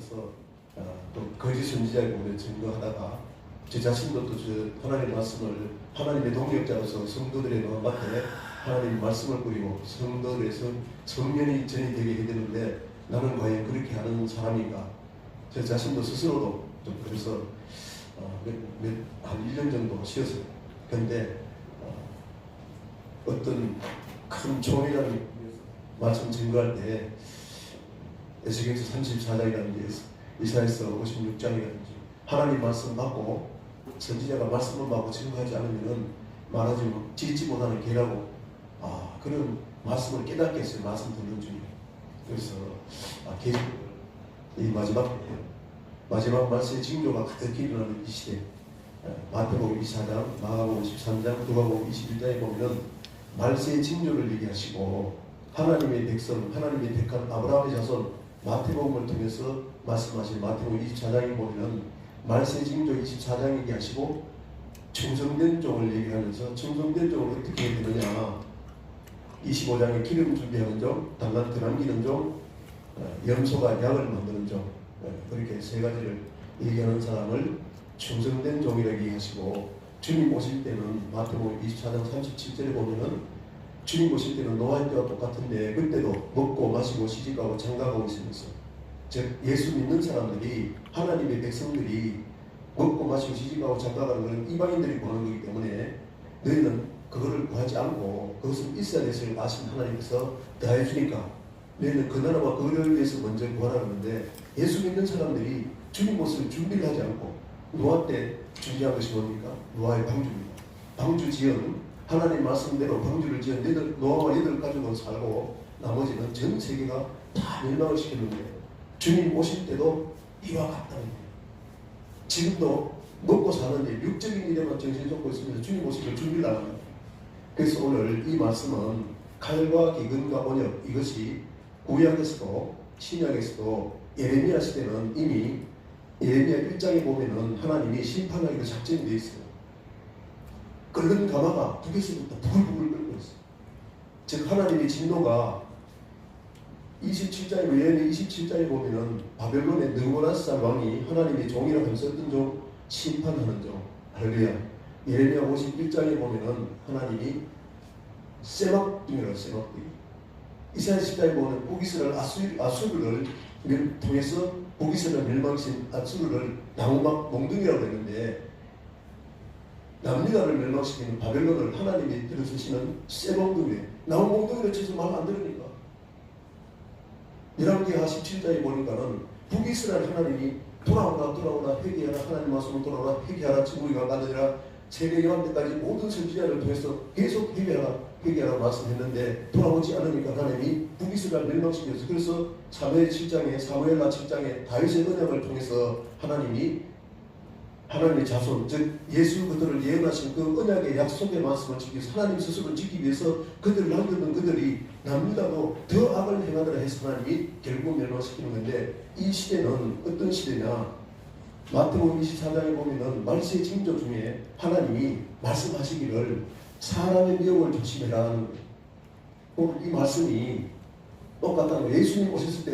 나와서 또 거짓 선지자의 몸에 증거하다가 제 자신도 또 하나님의 말씀을 하나님의 동역자로서 성도들의 마음밭에 하나님의 말씀을 뿌리고 성도들에서 성령이 전이 되게 해드는데 나는 과연 그렇게 하는 사람인가? 제 자신도 스스로도 좀 그래서 한 1년 정도 쉬었어요. 근데 어떤 큰 총회라는 말씀 증거할 때 에스겔서 34장이라든지 이사야서 56장이라든지 하나님 말씀 받고 선지자가 말씀을 받고 증거하지 않으면 말하지 짓지 못하는 개라고 그런 말씀을 깨닫게 했어요. 말씀 듣는 중에. 그래서 계속 이 마지막 말씀의 징조가 가득히 일어나는 이 시대 마태복음 24장, 마가복음 13장, 누가복음 21장에 보면 말세의 징조를 얘기하시고 하나님의 백성, 하나님의 택한 아브라함의 자손 마태복음을 통해서 말씀하신 마태복음 24장에 보면 말세의 징조 24장 얘기하시고 충성된 종을 얘기하면서 충성된 종을 어떻게 해야 되느냐 25장에 기름 준비하는 종, 달란트 남기는 종, 염소가 약을 만드는 종 그렇게 세 가지를 얘기하는 사람을 충성된 종이라고 얘기하시고 주님 오실 때는 마태복음 24장 37절에 보면은 주님 오실 때는 노아의 때와 똑같은데 그때도 먹고 마시고 시집가고 장가가고 있으면서 즉 예수 믿는 사람들이 하나님의 백성들이 먹고 마시고 시집가고 장가가는 것은 이방인들이 보는 거기 때문에 너희는 그거를 구하지 않고 그것은 있어야 됐을 아신 하나님께서 다해 주니까 너희는 그 나라와 그를 위해서 먼저 구하라 그러는데 예수 믿는 사람들이 주님 옷을 준비를 하지 않고 노아 때 준비한 것이 뭡니까? 노아의 방주입니다. 방주 지은 하나님 말씀대로 방주를 지은 노아와 8가족은 살고 나머지는 전 세계가 다 멸망을 시켰는데 주님 오실 때도 이와 같다는 거예요. 지금도 먹고 사는데 육적인 일에만 정신이 쏟고 있으면서 주님 오실 때 준비를 안 합니다. 그래서 오늘 이 말씀은 칼과 기근과 온역 이것이 구약에서도 신약에서도 예레미야 시대는 이미 예레미야 1장에 보면은 하나님이 심판하기로 작정이 되어 있어요. 끓는 가마가 북에서부터 부글부글 끓고 있어요. 즉 하나님의 진노가 27장에 예레미야 27장에 보면은 바벨론의 느부갓네살 왕이 하나님의 종이라고 하면서 어떤 종? 심판하는 종. 할렐루야. 예레미야 51장에 보면은 하나님이 세막둥이라고 세막둥이. 이사야 10장에 보면 북이스라엘 아수르를 통해서 북이스라엘 멸망신 아수르를 나무막 몽둥이라고 했는데 남유다를 멸망시키는 바벨론을 하나님이 들어주시는 쇠몽둥이 나무몽둥이를 쳐서 말 안 들으니까 열왕기하 17장에 보니까는 북이스라엘 하나님이 돌아오라 회개하라 하나님 말씀을 돌아오라 회개하라 우리가 가느니라 세계 요한 때까지 모든 선지자를 통해서 계속 회개하라 말씀했는데 돌아오지 않으니까 하나님이 북이스라엘 멸망시켰어요. 그래서 사무엘 7장에 다윗의 언약을 통해서 하나님의 자손 즉 예수 그들을 예언하신 그 언약의 약속의 말씀을 지키기 위해서 하나님 스스로를 지키기 위해서 그들을 남겨둔 그들이 남유다도 더 악을 행하더라 해서 하나님이 결국 멸망시키는 건데 이 시대는 어떤 시대냐 마태복음 24장에 보면은 말세의 징조 중에 하나님이 말씀하시기를 사람의 미혹을 조심해라 하는 거예요. 오늘 이 말씀이 똑같다는 거예요. 예수님 오셨을 때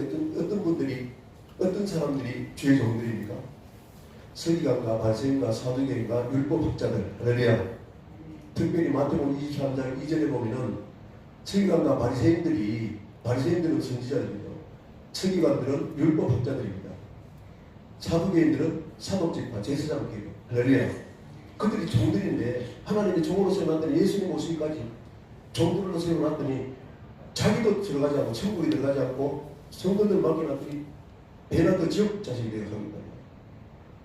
어떤 사람들이 죄의 종들입니까? 서기관과 바리새인과 사두개인과 율법학자들. 할렐루야. 특별히 마태복음 23장 2절에 보면은 서기관과 바리새인들은 선지자들이고 서기관들은 율법학자들입니다. 사두개인들은 사독직과 제사장계고. 할렐루야. 그들이 종들인데 하나님의 종으로 세워놨더니 예수님 오시기까지 종들로 세워놨더니 자기도 들어가지 않고 천국에 들어가지 않고 성도들 맡겨놨더니 배나 더 지옥 자식이 되어 갑니다.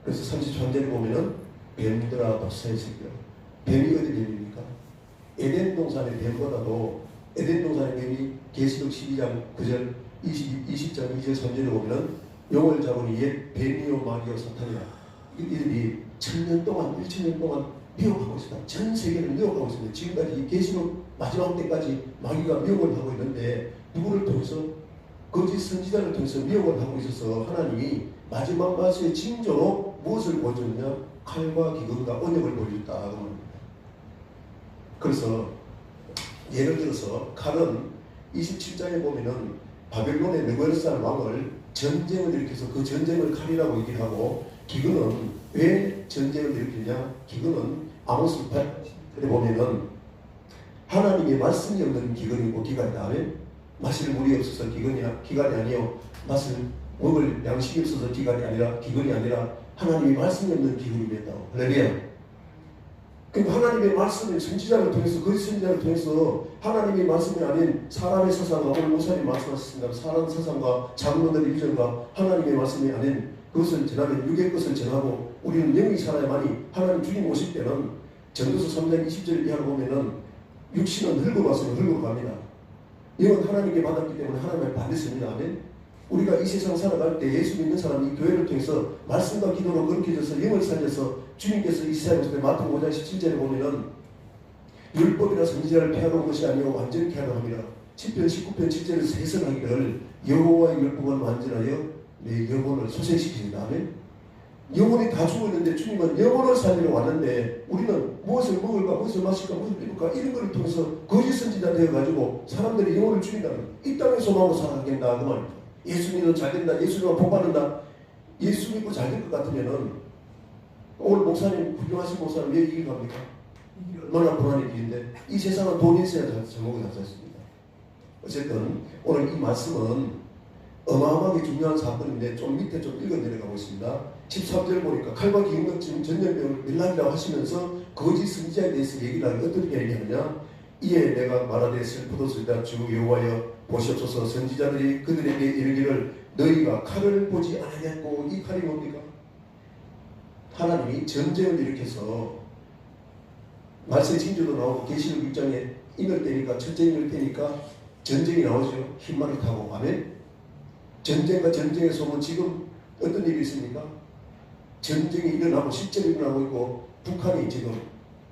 그래서 33절에 보면은 뱀들아 박사의 새끼야. 뱀이 어디 뱀입니까? 에덴 동산의 뱀보다도 에덴 동산의 뱀이 계시록 12장 9절 20장 2절 3절에 보면은 용을 잡으니 옛 뱀이요 마귀요 사탄이라. 이들이 1000년 동안 1000년 동안 미혹하고 있습니다. 전 세계를 미혹하고 있습니다. 지금까지 이 계시록 마지막 때까지 마귀가 미혹을 하고 있는데 누구를 통해서 거짓 선지자를 통해서 미혹을 하고 있어서 하나님이 마지막 말씀의 징조로 무엇을 보여줬냐? 칼과 기근과 언역을 보여줬다. 그래서 예를 들어서 칼은 27장에 보면은 바벨론의 느부갓네살 왕을 전쟁을 일으켜서 그 전쟁을 칼이라고 얘기를 하고, 기근은 왜 전쟁을 일으키냐? 기근은 아모스 8절에 보면은 하나님의 말씀이 없는 기근이고 기간이다. 아멘. 마실 물이 없어서 기간이 아니요, 맛을 먹을 양식이 없어서 기간이 아니라 하나님의 말씀이 없는 기근이었다. 할렐루야. 그러니까 하나님의 말씀을 선지자를 통해서, 거짓 선지자를 통해서 하나님의 말씀이 아닌 사람의 사상과, 오늘 목사님 말씀하셨습니다. 사람 사상과 장로들의 일정과 하나님의 말씀이 아닌 그것을 전하면 육의 것을 전하고, 우리는 영이 살아야만이 하나님 주님 오실 때는 전도서 3장 20절 이하로 보면은 육신은 흙으로왔으면 흙으로 갑니다. 영은 하나님께 받았기 때문에 하나님을 받았습니다. 아멘. 우리가 이 세상 살아갈 때 예수 믿는 사람이 교회를 통해서 말씀과 기도로 거룩해져서 영을 살려서 주님께서 이 세상에 오실 때 마태복음 5장 17절에 보면은 율법이나 선지자를 폐하는 것이 아니고 완전히 폐하려 합니다. 10편 19편 7절에서 세선하기를 여호와의 율법은 완전하여 내 영혼을 소생시키신다. 아멘. 영혼이 다 죽었는데 주님은 영혼을 살리러 왔는데, 우리는 무엇을 먹을까, 무엇을 마실까, 무엇을 입을까, 이런 것을 통해서 거짓 선지자 되어가지고 사람들이 영혼을 죽인다는, 이 땅에 소망으로 살아가겠다 그 말입니다. 예수 믿으면 잘 된다, 예수 믿으면 복 받는다. 예수 믿고 잘 될 것 같으면은, 오늘 목사님, 훌륭하신 목사님 왜 이길 겁니까? 얼마나 고난의 길인데, 이 세상은 돈이 있어야 제목이 달렸습니다. 어쨌든 오늘 이 말씀은 어마어마하게 중요한 사건인데, 좀 밑에 좀 읽어 내려가고 있습니다. 13절 보니까 칼과 기근증 전염병을 멸하리라고 하시면서 거짓 선지자에 대해서 얘기를 하는데, 어떻게 얘기하느냐? 이에 내가 말하되 슬프도소이다. 주 여호와여 보시옵소서. 선지자들이 그들에게 이르기를 너희가 칼을 보지 않았냐고. 이 칼이 뭡니까? 하나님이 전쟁을 일으켜서, 말세 징조도 나오고 계시록 6장에 인을 떼니까, 첫째 인을 떼니까 전쟁이 나오죠. 흰말을 타고. 아멘. 전쟁과 전쟁의 소문, 지금 어떤 일이 있습니까? 전쟁이 일어나고 실제로 일어나고 있고, 북한이 지금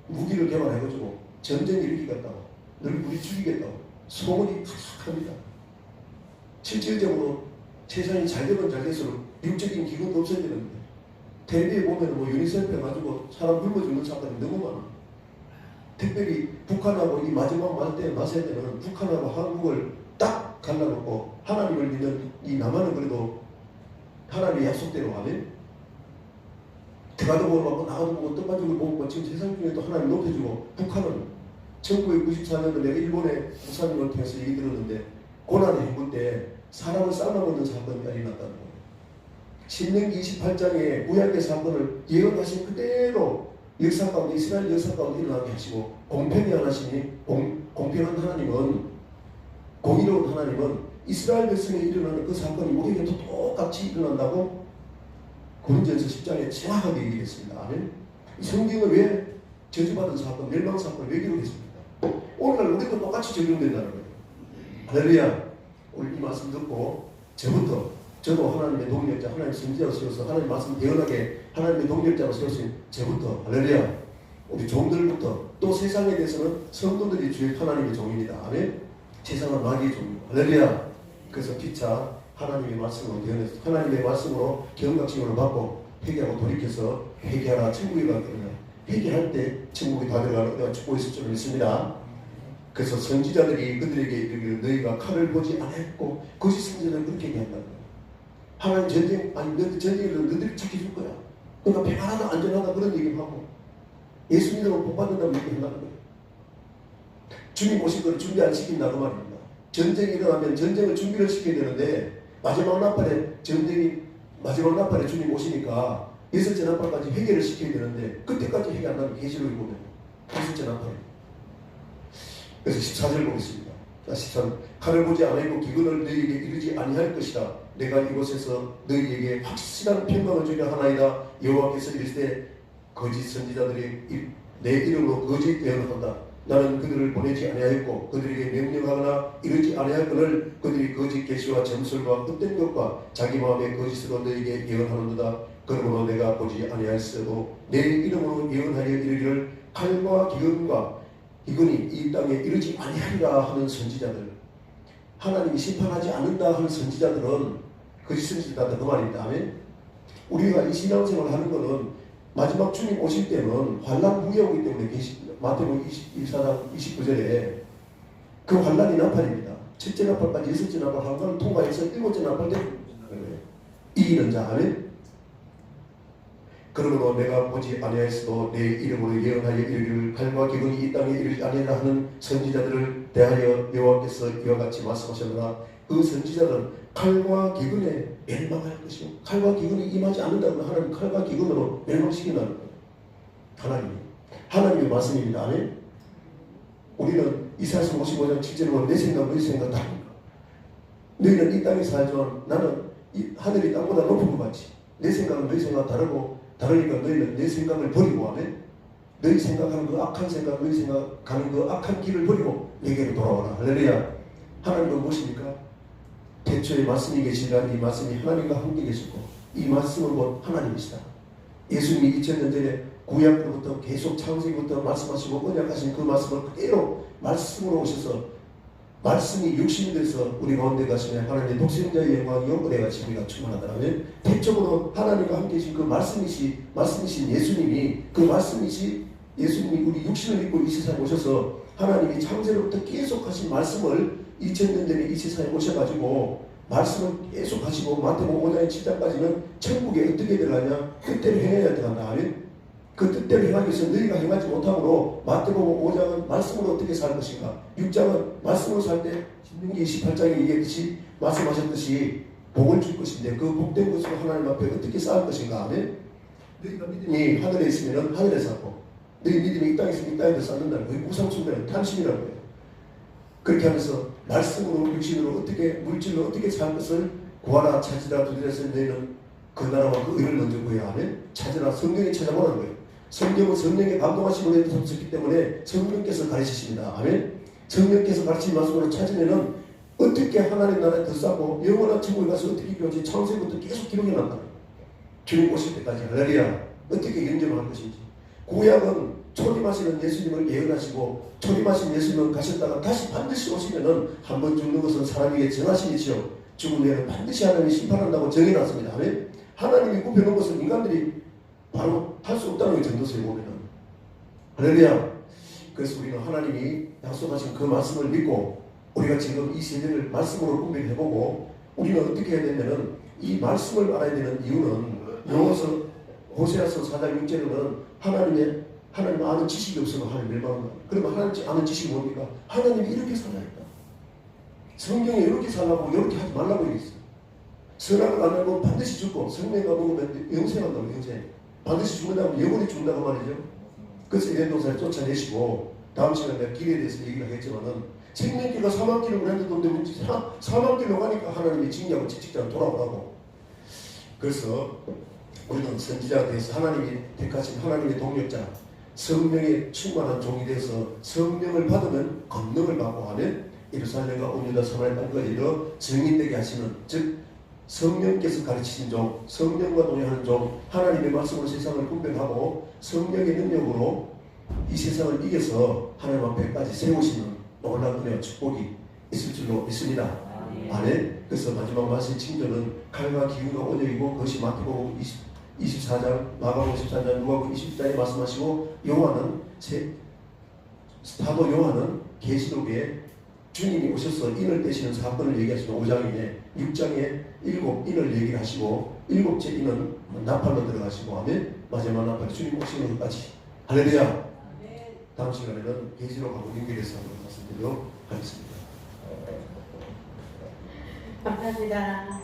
무기를 개발해가지고 전쟁을 일으키겠다고, 너를 우리 죽이겠다고 소문이 푸석합니다. 실질적으로 세상이 잘 되면 잘 될수록 육적인 기근도 없어야 되는데, 텔레비에 보면 뭐 유니세프 가지고 사람 굶어 죽는 사건이 너무 많아. 특별히 북한하고 이 마지막 맞을 때는 북한하고 한국을 딱 갈라놓고 하나님을 믿는 이 남한은 그래도 하나님의 약속대로 하면 들어가도 보고 나가도 보고 떡반죽을 보고, 지금 세상 중에도 하나님 높여주고, 북한은 1994년도 내가 일본의 목사님을 통해서 얘기 들었는데, 고난의 행군 때 사람을 삶아먹는 사건이 일어났다는 거예요. 신명기 28장에 구약의 사건을 예언하신 그대로 역사 가운데, 이스라엘 역사 가운데 일어나게 하시고, 공평히 하시니, 공평한 하나님은, 공의로운 하나님은 이스라엘 백성에 일어나는 그 사건이 우리에게도 똑같이 일어난다고 고린전서 10장에 정확하게 얘기했습니다. 아멘. 성경을 왜 저주받은 사건, 멸망 사건을 왜 기록했습니까? 오늘날 우리도 똑같이 적용된다는 거예요. 할렐루야. 오늘 이 말씀 듣고 저도 하나님의 동력자, 하나님의 선지자로 세워서 하나님 말씀 대언하게 하나님의 동력자로 세우신 저부터, 할렐루야, 우리 종들부터, 또 세상에 대해서는 성도들이 주의 하나님의 종입니다. 아멘. 세상은 마귀의 종입니다. 할렐루야. 그래서 피차 하나님의 말씀으로 대언해서 하나님의 말씀으로 경각심을 받고 회개하고 돌이켜서 회개하라, 천국에 가거든요. 회개할 때 천국에 다 들어가는 내가 축복있을 줄 믿습니다. 그래서 선지자들이 그들에게 이르기를 너희가 칼을 보지 않았고, 거짓 선지자들은 그렇게 얘기한다는 거예요. 하나님 전쟁을 너희들이 지켜줄 거야. 그러니까 평안하다, 안전하다, 그런 얘기를 하고, 예수 믿으면 복 받는다고 얘기한다는 거예요. 주님 오실 걸 준비 안 시킨다 그 말입니다. 전쟁이 일어나면 전쟁을 준비를 시켜야 되는데, 마지막 나팔에 주님 오시니까 여섯째 나팔까지 회개를 시켜야 되는데, 그때까지 회개 안 하면 계시록에 보면 여섯째 나팔. 그래서 14절 보겠습니다. 13. 칼을 보지 아니하고 기근을 너희에게 이르지 아니할 것이라. 내가 이곳에서 너희에게 확실한 평강을 주려 하나이다. 여호와께서 이르시되 거짓 선지자들이 내 이름으로 거짓 예언을 한다. 나는 그들을 보내지 아니하였고 그들에게 명령하거나 이르지 아니하였거늘 그들이 거짓 계시와 점술과 헛된 것과 자기 마음의 거짓으로 너희에게 예언하는도다. 그러므로 내가 보지 아니하였어도 내 이름으로 예언하여 이르기를 칼과 기근이 이 땅에 이르지 아니하리라 하는 선지자들, 하나님이 심판하지 않는다 하는 선지자들은 거짓 선지자다 그 말입니다. 아멘. 우리가 이 신앙생활을 하는 것은 마지막 주님 오실 때는 환난 후에 오기 때문에 마태복음 24장 29절에 그 환난이 나팔입니다. 첫째 나팔까지 여섯째 나팔 한가를 통과해서 일곱째 나팔 때는 이기는 자. 아멘. 그러므로 내가 보지 아니하였어도 내 이름으로 예언하여 이르기를 칼과 기근이 이 땅에 이르지 아니하라 하는 선지자들을 대하여 여호와께서 이와 같이 말씀하셨노라. 그 선지자들은 칼과 기근에 멸망할 것이요, 칼과 기근이 임하지 않는다면 하나님 칼과 기근으로 멸망시키는 하나님의 말씀입니다. 아멘. 우리는 이사야서 55장 7절로 내 생각 너희 생각 다릅니다. 너희는 이 땅에 살지만 나는 이 하늘이 땅보다 높은 것 같이 내 생각은 너희 생각 다르니까 너희는 내 생각을 버리고 하면 너희 생각하는 그 악한 생각, 너희 생각하는 그 악한 길을 버리고 내게로 돌아오라. 할렐루야. 하나님은 무엇입니까? 태초에 말씀이 계시니라. 이 말씀이 하나님과 함께 계시고 이 말씀은 곧 하나님이시다. 예수님이 2000년 전에 구약으로부터 계속 창세기부터 말씀하시고 언약하신 그 말씀을 그대로 말씀으로 오셔서 말씀이 육신이 돼서 우리 가운데 가시면 하나님의 독생자의 영광이 영원에 같이 우리가 충만하다면 대적으로 하나님과 함께 계신 그 말씀이신 예수님이 그 말씀이신 예수님이 우리 육신을 입고 이 세상에 오셔서 하나님이 창세로부터 계속 하신 말씀을 2000년 전에 이 세상에 오셔가지고 말씀을 계속 하시고 마태복음 5장 7장까지는 천국에 어떻게 들어가냐 뜻대로 행해야 들어간다. 아멘. 그 뜻대로 행하기 위해서 너희가 행하지 못함으로 마태복음 5장은 말씀으로 어떻게 살 것인가, 6장은 말씀으로 살 때 신명기 28장에 얘기했듯이 말씀하셨듯이 복을 줄 것인데 그 복된 것으로 하나님 앞에 어떻게 쌓을 것인가. 아멘. 너희가 믿음이 하늘에 있으면 하늘에 쌓고 너희 믿음이 이 땅에 있으면 이 땅에도 쌓는다는 거예요. 무상숭배는 탐심이라는 거예요. 그렇게 하면서 말씀으로 육신으로 어떻게 물질로 어떻게 살 것을 구하라 찾으라 두드려서 너희는 그 나라와 그 의를 먼저 구해야 하면 찾으라. 성경에 찾아보라는 거예요. 성경은 성령의 감동하심으로 섭섭기 때문에 성령께서 가르치십니다. 아멘. 성령께서 가르친 말씀으로 찾으면은 어떻게 하나님 나라에 더 쌓고 영원한 천국에 가서 어떻게 기록지 창세부터 계속 기록해 놨다. 주님 오실 때까지. 할렐루야. 어떻게 연정할 것인지. 구약은 초림하시는 예수님을 예언하시고 초림하신 예수님은 가셨다가 다시 반드시 오시면은 한 번 죽는 것은 사람에게 정하심이지요. 죽은 후에는 반드시 하나님이 심판한다고 정해놨습니다. 아멘. 하나님이 굽혀놓은 것을 인간들이 바로 할 수 없다는 게 전도서에 보면은. 할렐루야. 그래서 우리는 하나님이 약속하신 그 말씀을 믿고 우리가 지금 이 세대를 말씀으로 분별해보고 우리는 어떻게 해야 되냐면 이 말씀을 알아야 되는 이유는 영어서 호세아서 4장 6절에는 하나님 아는 지식이 없으면 하나님 멸망한다. 그러면 하나님 아는 지식이 뭡니까? 하나님이 이렇게 살아야 했다. 성경에 이렇게 살라고 이렇게 하지 말라고 얘기했어요. 선악을 안 하고 반드시 죽고 성령과 먹으면 영생한다고. 영생. 반드시 죽는다면 영원히 죽는다고 말이죠. 그래서 에덴동산을 쫓아내시고 다음 시간에 내가 길에 대해서 얘기를 하겠지만은 생명길과 사망길을 우리한테 사망길로 가니까 하나님이 징계하고 직직자로 돌아오라고. 그래서 우리는 선지자가 돼서 하나님이 택하신 하나님의 동력자 성령에 충만한 종이 돼서 성령을 받으면 권능을 받고 하면 예루살렘과 온유다 사마리아 땅까지 이르러 증인되게 하시는, 즉 성령께서 가르치신 종, 성령과 동행하는 종, 하나님의 말씀으로 세상을 분별하고 성령의 능력으로 이 세상을 이겨서 하나님 앞에까지 세우시는 놀라운 은혜와 축복이 있을 줄로 믿습니다. 아멘. 그래서 마지막 말씀의 칭조는 칼과 기운과 온유이고 그것이 마태복음 24장, 마가복음 14장, 누가복음 20장에 말씀하시고 사도 요한은 계시록에 주님이 오셔서 인을 떼시는 사건을 얘기하시고 5장에 6장에 7인을 얘기를 하시고 7째 인은 나팔로 들어가시고 하면 마지막 나팔 주님 오시는 것까지. 할렐루야. 다음 시간에는 계시록하고 연결해서 한번 말씀드리도록 하겠습니다. 감사합니다.